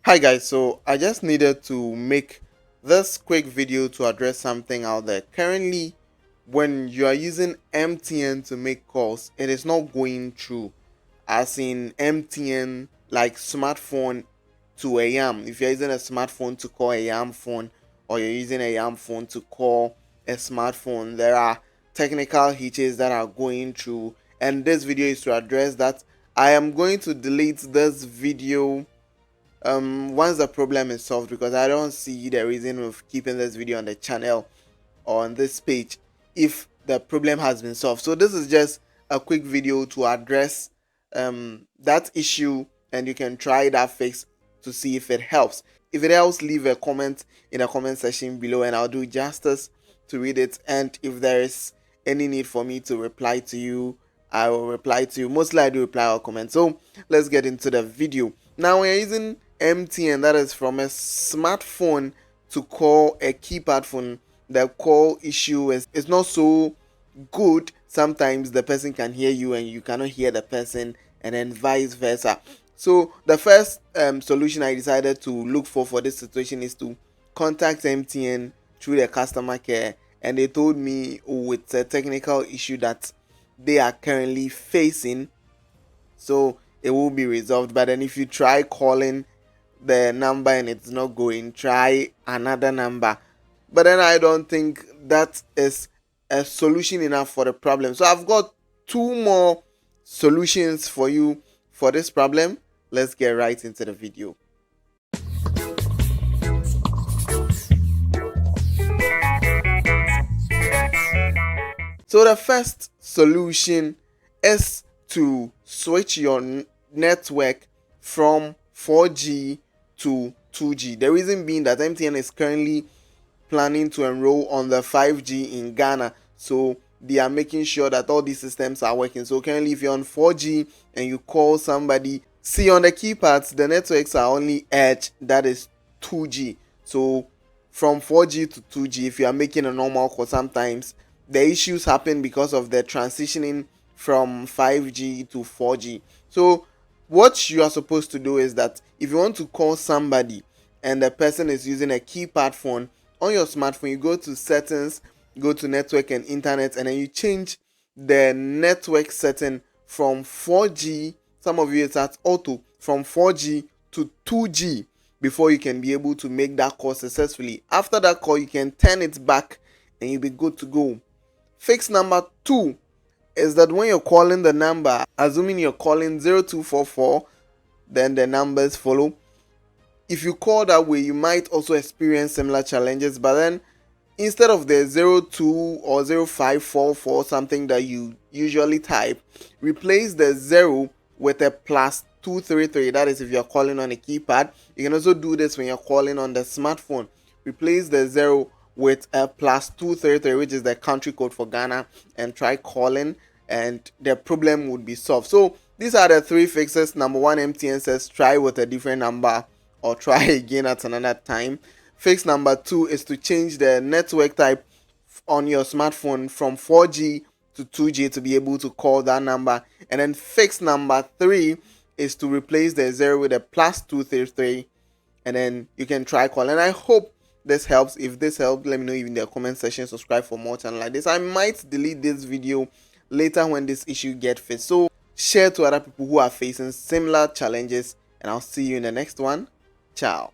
Hi guys, so I just needed to make this quick video to address something out there. Currently, when you are using MTN to make calls, it is not going through, as in MTN like smartphone to a YAM. If you're using a smartphone to call a YAM phone, or you're using a YAM phone to call a smartphone, there are technical hitches that are going through, and this video is to address that. I am going to delete this video once the problem is solved, because I don't see the reason of keeping this video on the channel or on this page if the problem has been solved. So this is just a quick video to address that issue, and you can try that fix to see if it helps. If it helps, leave a comment in the comment section below and I'll do justice to read it, and if there is any need for me to reply to you, I will reply to you. Mostly I do reply or comment. So let's get into the video. Now we're using MTN, that is from a smartphone to call a keypad phone. The call issue is not so good. Sometimes the person can hear you and you cannot hear the person, and then vice versa. So the first solution I decided to look for this situation is to contact MTN through the customer care, and they told me, oh, it's a technical issue that they are currently facing, so it will be resolved. But then if you try calling the number and it's not going, try another number. But then I don't think that is a solution enough for the problem. So I've got two more solutions for you for this problem. Let's get right into the video. So the first solution is to switch your network from 4G to 2G. The reason being that MTN is currently planning to enroll on the 5G in Ghana, so they are making sure that all these systems are working. So currently, if you're on 4G and you call somebody, see on the keypads the networks are only Edge, that is 2G. So from 4G to 2G, if you are making a normal call, sometimes the issues happen because of the transitioning from 5G to 4G. So what you are supposed to do is that if you want to call somebody and the person is using a keypad phone, on your smartphone you go to settings, go to network and internet, and then you change the network setting from 4G, some of you it's at auto, from 4G to 2G before you can be able to make that call successfully. After that call, you can turn it back and you'll be good to go. Fix number 2 is that when you're calling the number, assuming you're calling 0244, then the numbers follow. If you call that way, you might also experience similar challenges, but then instead of the 02 or 0544 something that you usually type, replace the 0 with a +233. That is if you're calling on a keypad. You can also do this when you're calling on the smartphone. Replace the 0 with a +233, which is the country code for Ghana, and try calling, and the problem would be solved. So these are the 3 fixes. Number 1, MTN says try with a different number or try again at another time. Fix number 2 is to change the network type on your smartphone from 4G to 2G to be able to call that number. And then fix number 3 is to replace the 0 with a +233, and then you can try call. And I hope this helps. If this helped, let me know in the comment section. Subscribe for more channel like this. I might delete this video later when this issue gets fixed, so share to other people who are facing similar challenges, and I'll see you in the next one. Ciao.